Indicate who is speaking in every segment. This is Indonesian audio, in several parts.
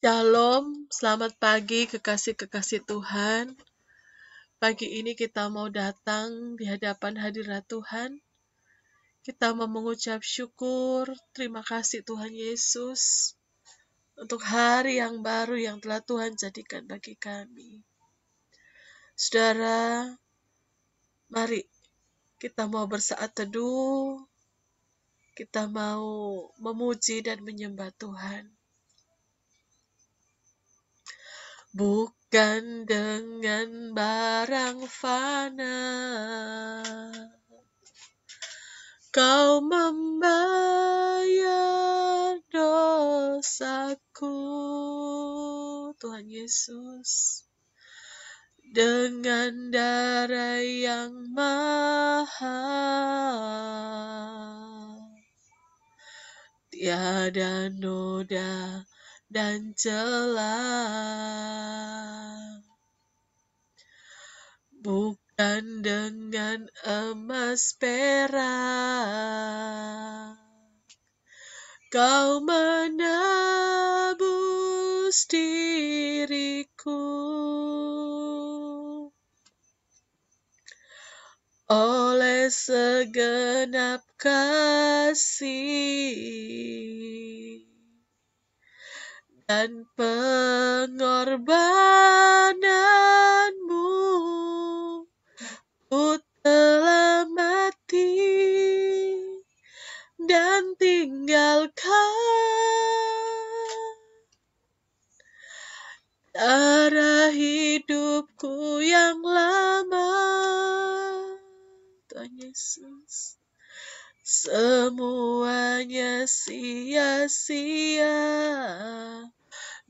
Speaker 1: Shalom, selamat pagi kekasih-kekasih Tuhan. Pagi ini kita mau datang di hadapan hadirat Tuhan. Kita mau mengucap syukur, terima kasih Tuhan Yesus untuk hari yang baru yang telah Tuhan jadikan bagi kami. Saudara, mari kita mau bersaat teduh, kita mau memuji dan menyembah Tuhan. Bukan dengan barang fana Kau membayar dosaku, Tuhan Yesus, dengan darah yang mahal. Tiada noda dan celah, bukan dengan emas perak. Kau menebus diriku oleh segenap kasih dan pengorbananmu. Ku telah mati dan tinggalkan darah hidupku yang lama, Tuhan Yesus. Semuanya sia-sia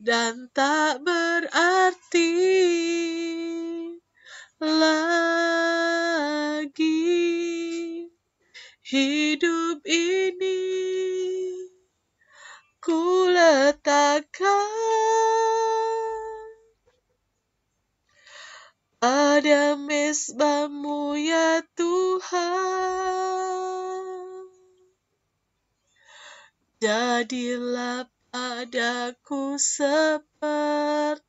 Speaker 1: dan tak berarti lagi. Hidup ini ku letakkan pada mezbah-Mu ya Tuhan. Jadilah padaku seperti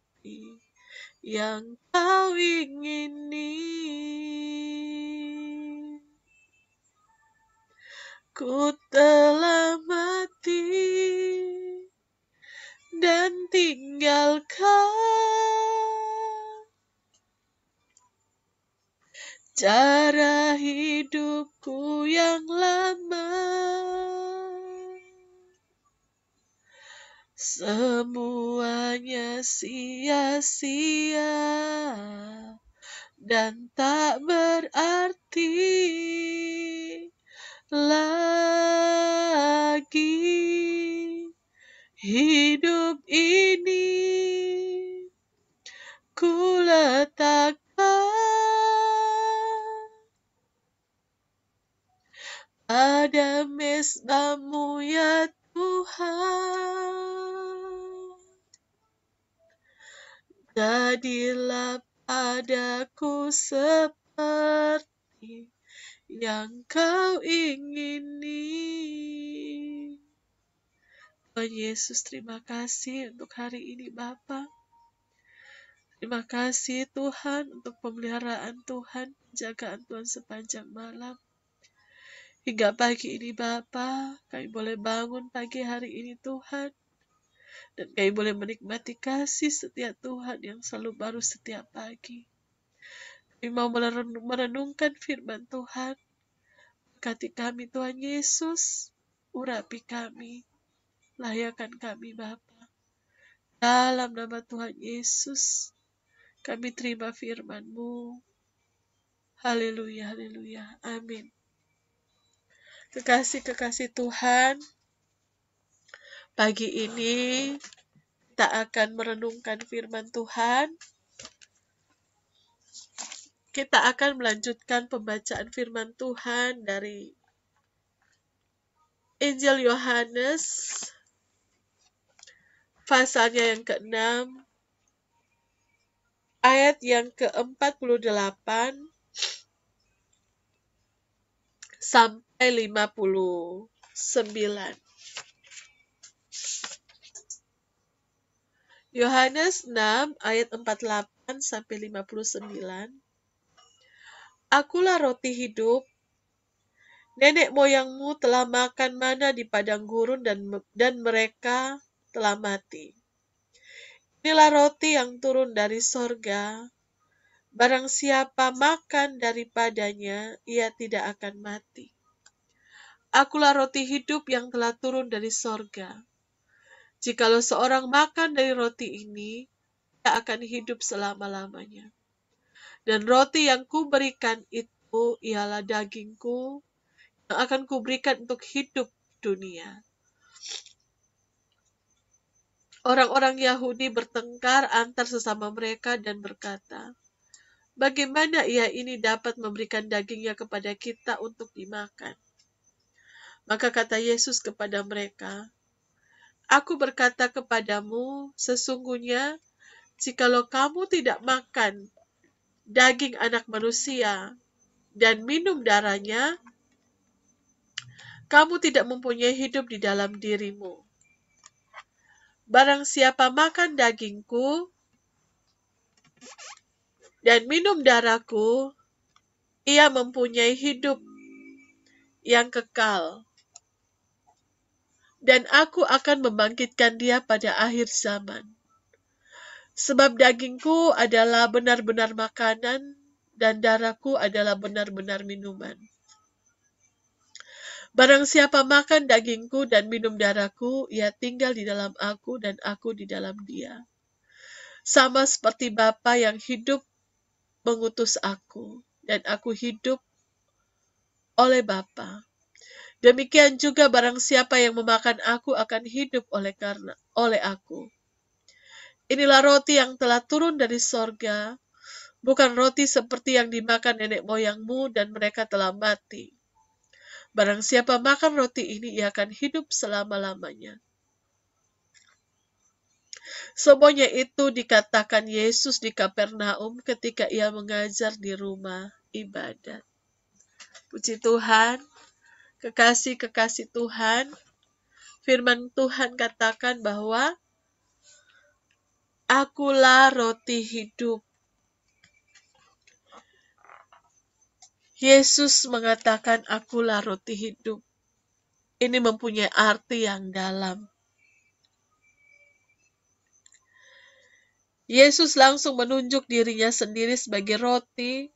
Speaker 1: yang Kau ingini. Ku telah mati dan tinggalkan cara hidupku yang lama. Semuanya sia-sia dan tak berarti lagi. Hidup ini ku letakkan pada mezbah-Mu ya Tuhan. Jadilah padaku seperti yang Kau ingini. Tuhan Yesus, terima kasih untuk hari ini Bapa. Terima kasih Tuhan untuk pemeliharaan Tuhan, penjagaan Tuhan sepanjang malam. Hingga pagi ini Bapa, kami boleh bangun pagi hari ini Tuhan. Dan kami boleh menikmati kasih setiap Tuhan yang selalu baru setiap pagi. Kami mau merenungkan firman Tuhan. Berkati kami Tuhan Yesus, urapi kami, layakan kami Bapa. Dalam nama Tuhan Yesus, kami terima firman-Mu. Haleluya, haleluya, amin. Kekasih-kekasih Tuhan, pagi ini kita akan merenungkan firman Tuhan. Kita akan melanjutkan pembacaan firman Tuhan dari Injil Yohanes, pasalnya yang ke-6, ayat yang ke-48 sampai 59. Yohanes 6 ayat 48 sampai 59. Akulah roti hidup. Nenek moyangmu telah makan mana di padang gurun dan mereka telah mati. Inilah roti yang turun dari sorga. Barang siapa makan daripadanya, ia tidak akan mati. Akulah roti hidup yang telah turun dari sorga. Jikalau seorang makan dari roti ini, ia akan hidup selama-lamanya. Dan roti yang kuberikan itu ialah dagingku yang akan kuberikan untuk hidup dunia. Orang-orang Yahudi bertengkar antar sesama mereka dan berkata, bagaimana ia ini dapat memberikan dagingnya kepada kita untuk dimakan? Maka kata Yesus kepada mereka, aku berkata kepadamu, sesungguhnya jikalau kamu tidak makan daging anak manusia dan minum darahnya, kamu tidak mempunyai hidup di dalam dirimu. Barang siapa makan dagingku dan minum darahku, ia mempunyai hidup yang kekal. Dan aku akan membangkitkan dia pada akhir zaman. Sebab dagingku adalah benar-benar makanan, dan darahku adalah benar-benar minuman. Barang siapa makan dagingku dan minum darahku, ia tinggal di dalam aku dan aku di dalam dia. Sama seperti Bapa yang hidup mengutus aku, dan aku hidup oleh Bapa. Demikian juga barang siapa yang memakan aku akan hidup oleh aku. Inilah roti yang telah turun dari sorga, bukan roti seperti yang dimakan nenek moyangmu dan mereka telah mati. Barang siapa makan roti ini, ia akan hidup selama-lamanya. Semuanya itu dikatakan Yesus di Kapernaum ketika ia mengajar di rumah ibadat. Puji Tuhan, kekasih-kekasih Tuhan, firman Tuhan katakan bahwa akulah roti hidup. Yesus mengatakan akulah roti hidup. Ini mempunyai arti yang dalam. Yesus langsung menunjuk dirinya sendiri sebagai roti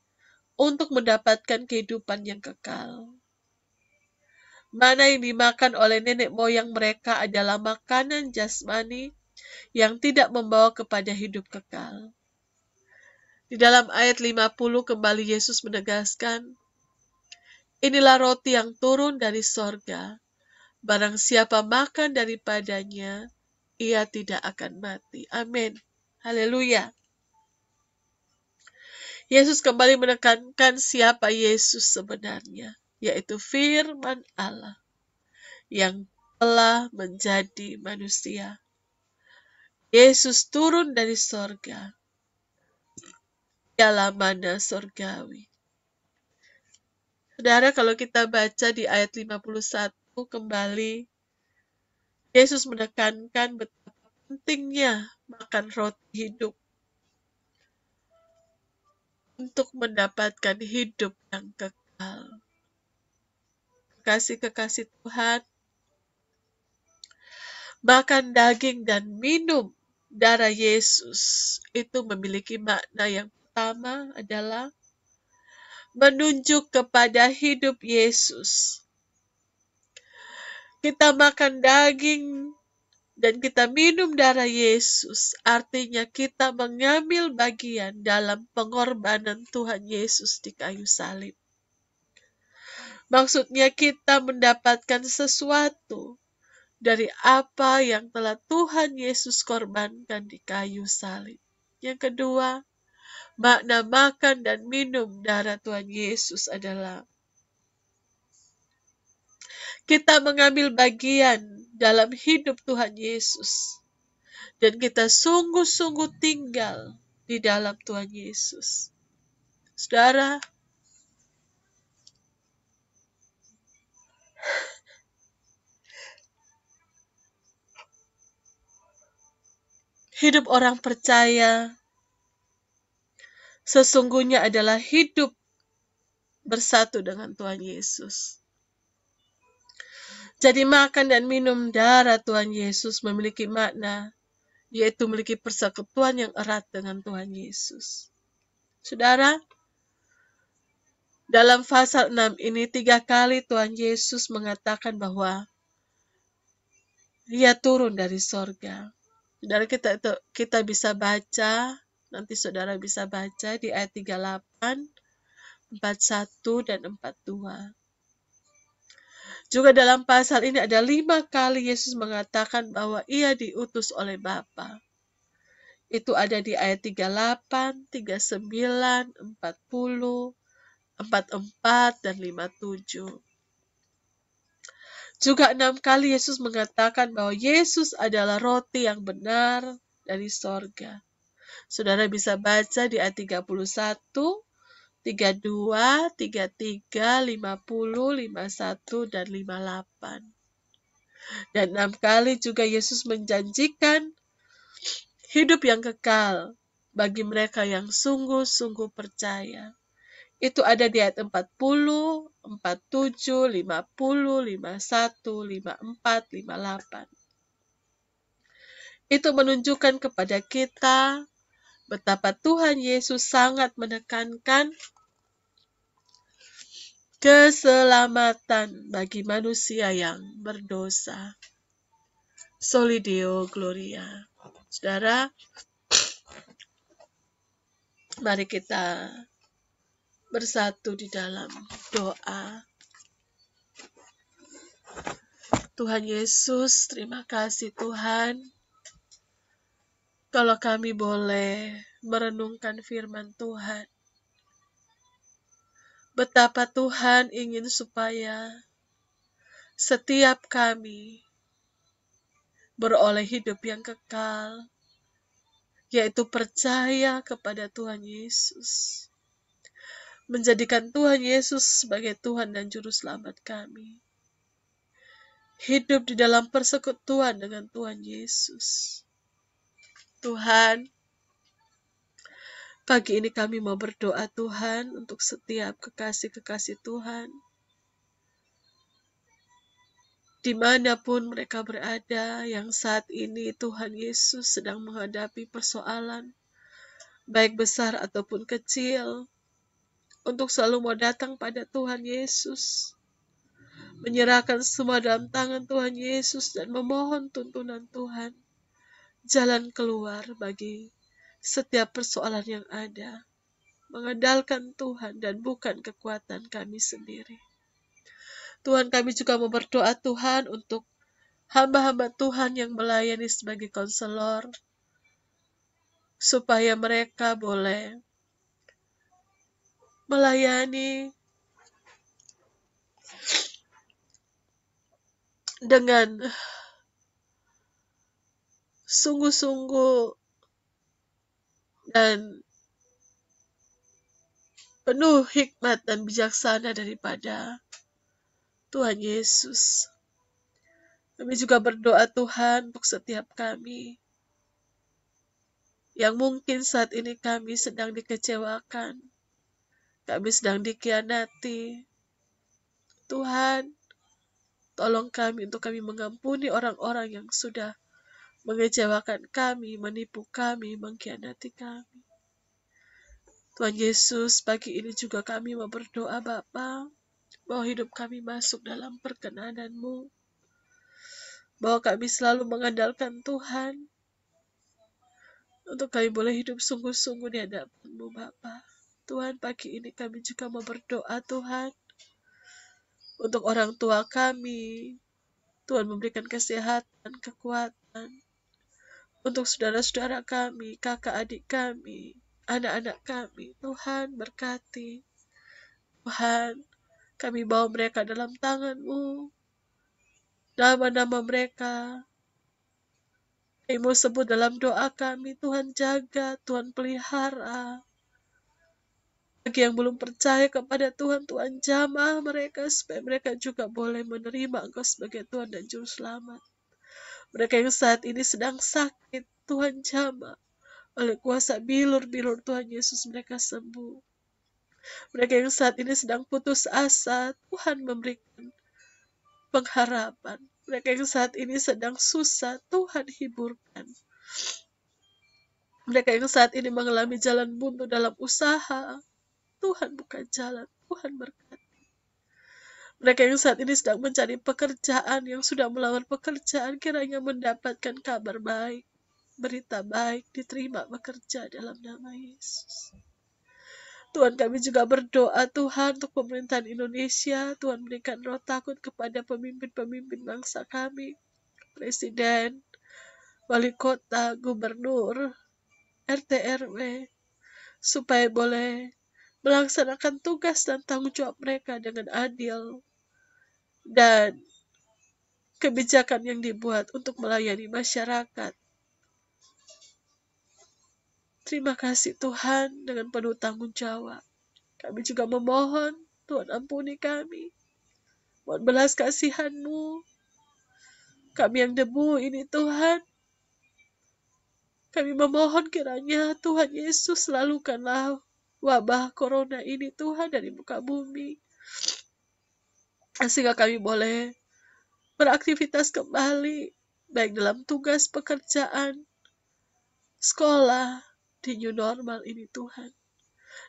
Speaker 1: untuk mendapatkan kehidupan yang kekal. Mana yang dimakan oleh nenek moyang mereka adalah makanan jasmani yang tidak membawa kepada hidup kekal. Di dalam ayat 50 kembali Yesus menegaskan, inilah roti yang turun dari sorga. Barang siapa makan daripadanya, ia tidak akan mati. Amin. Haleluya. Yesus kembali menekankan siapa Yesus sebenarnya, yaitu firman Allah yang telah menjadi manusia. Yesus turun dari sorga. Ialah mana sorgawi. Saudara, kalau kita baca di ayat 51 kembali, Yesus menekankan betapa pentingnya makan roti hidup untuk mendapatkan hidup yang kekal. Kekasih-kekasih Tuhan, makan daging dan minum darah Yesus itu memiliki makna yang pertama adalah menunjuk kepada hidup Yesus. Kita makan daging dan kita minum darah Yesus, artinya kita mengambil bagian dalam pengorbanan Tuhan Yesus di kayu salib. Maksudnya kita mendapatkan sesuatu dari apa yang telah Tuhan Yesus korbankan di kayu salib. Yang kedua, makna makan dan minum darah Tuhan Yesus adalah kita mengambil bagian dalam hidup Tuhan Yesus. Dan kita sungguh-sungguh tinggal di dalam Tuhan Yesus. Saudara, Hidup orang percaya sesungguhnya adalah hidup bersatu dengan Tuhan Yesus. Jadi makan dan minum darah Tuhan Yesus memiliki makna, yaitu memiliki persekutuan yang erat dengan Tuhan Yesus. Saudara, dalam pasal 6 ini 3 kali Tuhan Yesus mengatakan bahwa Dia turun dari sorga. Saudara, kita bisa baca, nanti saudara bisa baca di ayat 38, 41, dan 42. Juga dalam pasal ini ada 5 kali Yesus mengatakan bahwa Ia diutus oleh Bapa. Itu ada di ayat 38, 39, 40, 44, dan 57. Juga 6 kali Yesus mengatakan bahwa Yesus adalah roti yang benar dari sorga. Saudara bisa baca di ayat 31, 32, 33, 50, 51, dan 58. Dan 6 kali juga Yesus menjanjikan hidup yang kekal bagi mereka yang sungguh-sungguh percaya. Itu ada di ayat 40, 47, 50, 51, 54, 58. Itu menunjukkan kepada kita betapa Tuhan Yesus sangat menekankan keselamatan bagi manusia yang berdosa. Soli Deo Gloria. Saudara, mari kita bersatu di dalam doa. Tuhan Yesus, terima kasih Tuhan, kalau kami boleh merenungkan firman Tuhan. Betapa Tuhan ingin supaya setiap kami beroleh hidup yang kekal, yaitu percaya kepada Tuhan Yesus. Menjadikan Tuhan Yesus sebagai Tuhan dan Juru Selamat kami. Hidup di dalam persekutuan dengan Tuhan Yesus. Tuhan, pagi ini kami mau berdoa Tuhan untuk setiap kekasih-kekasih Tuhan. Dimanapun mereka berada yang saat ini Tuhan Yesus sedang menghadapi persoalan, baik besar ataupun kecil, untuk selalu mau datang pada Tuhan Yesus. Menyerahkan semua dalam tangan Tuhan Yesus dan memohon tuntunan Tuhan. Jalan keluar bagi setiap persoalan yang ada. Mengandalkan Tuhan dan bukan kekuatan kami sendiri. Tuhan, kami juga mau berdoa Tuhan untuk hamba-hamba Tuhan yang melayani sebagai konselor, supaya mereka boleh melayani dengan sungguh-sungguh dan penuh hikmat dan bijaksana daripada Tuhan Yesus. Kami juga berdoa Tuhan untuk setiap kami yang mungkin saat ini kami sedang dikecewakan, kami sedang dikhianati. Tuhan, tolong kami untuk kami mengampuni orang-orang yang sudah mengecewakan kami, menipu kami, mengkhianati kami. Tuhan Yesus, pagi ini juga kami mau berdoa Bapa, bahwa hidup kami masuk dalam perkenan-Mu, bahwa kami selalu mengandalkan Tuhan, untuk kami boleh hidup sungguh-sungguh di hadapan-Mu Bapa. Tuhan, pagi ini kami juga mau berdoa Tuhan, untuk orang tua kami. Tuhan memberikan kesehatan, kekuatan, untuk saudara-saudara kami, kakak adik kami, anak-anak kami. Tuhan berkati. Tuhan, kami bawa mereka dalam tangan-Mu. Nama-nama mereka kami mau sebut dalam doa kami. Tuhan jaga, Tuhan pelihara. Bagi yang belum percaya kepada Tuhan, Tuhan jamah mereka supaya mereka juga boleh menerima Engkau sebagai Tuhan dan Juru Selamat. Mereka yang saat ini sedang sakit, Tuhan jamah. Oleh kuasa bilur-bilur Tuhan Yesus mereka sembuh. Mereka yang saat ini sedang putus asa, Tuhan memberikan pengharapan. Mereka yang saat ini sedang susah, Tuhan hiburkan. Mereka yang saat ini mengalami jalan buntu dalam usaha, Tuhan buka jalan, Tuhan berkati. Mereka yang saat ini sedang mencari pekerjaan, yang sudah melamar pekerjaan, kiranya mendapatkan kabar baik, berita baik, diterima bekerja dalam nama Yesus. Tuhan, kami juga berdoa Tuhan untuk pemerintahan Indonesia. Tuhan, berikan roh takut kepada pemimpin-pemimpin bangsa kami, Presiden, Wali Kota, Gubernur, RT RW, supaya boleh melaksanakan tugas dan tanggung jawab mereka dengan adil, dan kebijakan yang dibuat untuk melayani masyarakat. Terima kasih Tuhan, dengan penuh tanggung jawab. Kami juga memohon, Tuhan ampuni kami. Mohon belas kasihan-Mu. Kami yang debu ini Tuhan, kami memohon kiranya Tuhan Yesus lalukanlah wabah corona ini Tuhan dari muka bumi. Sehingga kami boleh beraktivitas kembali, baik dalam tugas pekerjaan, sekolah, di new normal ini Tuhan.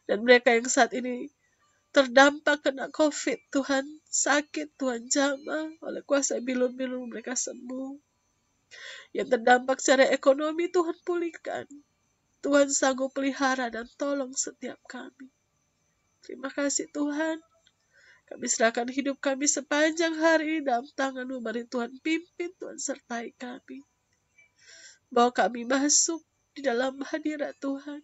Speaker 1: Dan mereka yang saat ini terdampak kena COVID, Tuhan sakit, Tuhan jamah, oleh kuasa bilur-bilur mereka sembuh. Yang terdampak secara ekonomi, Tuhan pulihkan. Tuhan sanggup pelihara dan tolong setiap kami. Terima kasih Tuhan. Kami serahkan hidup kami sepanjang hari dalam tangan-Mu. Mari Tuhan pimpin, Tuhan sertai kami. Bawa kami masuk di dalam hadirat Tuhan.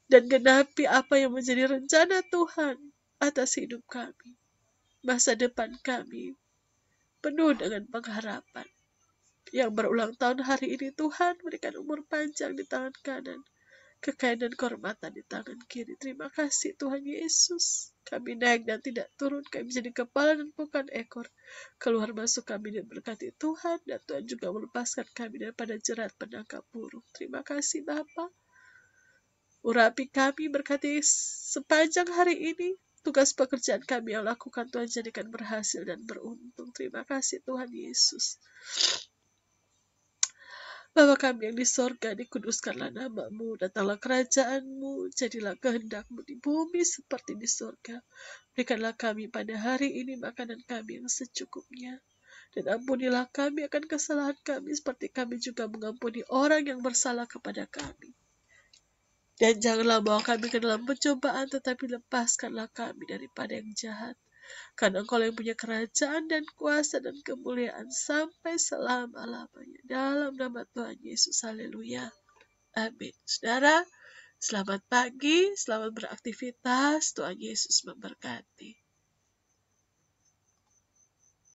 Speaker 1: Dan genapi apa yang menjadi rencana Tuhan atas hidup kami. Masa depan kami penuh dengan pengharapan. Yang berulang tahun hari ini Tuhan berikan umur panjang di tangan kanan, kekayaan dan kehormatan di tangan kiri. Terima kasih Tuhan Yesus. Kami naik dan tidak turun, kami menjadi kepala dan bukan ekor. Keluar masuk kami dan berkati Tuhan, dan Tuhan juga melepaskan kami daripada jerat penangkap burung. Terima kasih Bapa. Urapi kami, berkati sepanjang hari ini. Tugas pekerjaan kami yang lakukan Tuhan jadikan berhasil dan beruntung. Terima kasih Tuhan Yesus. Bapa kami yang di sorga, dikuduskanlah nama-Mu, datanglah kerajaan-Mu, jadilah kehendak-Mu di bumi seperti di sorga. Berikanlah kami pada hari ini makanan kami yang secukupnya. Dan ampunilah kami akan kesalahan kami, seperti kami juga mengampuni orang yang bersalah kepada kami. Dan janganlah bawa kami ke dalam pencobaan, tetapi lepaskanlah kami daripada yang jahat. Karena Engkau yang punya kerajaan dan kuasa dan kemuliaan sampai selama-lamanya. Dalam nama Tuhan Yesus, haleluya. Amin. Saudara, selamat pagi, selamat beraktivitas. Tuhan Yesus memberkati.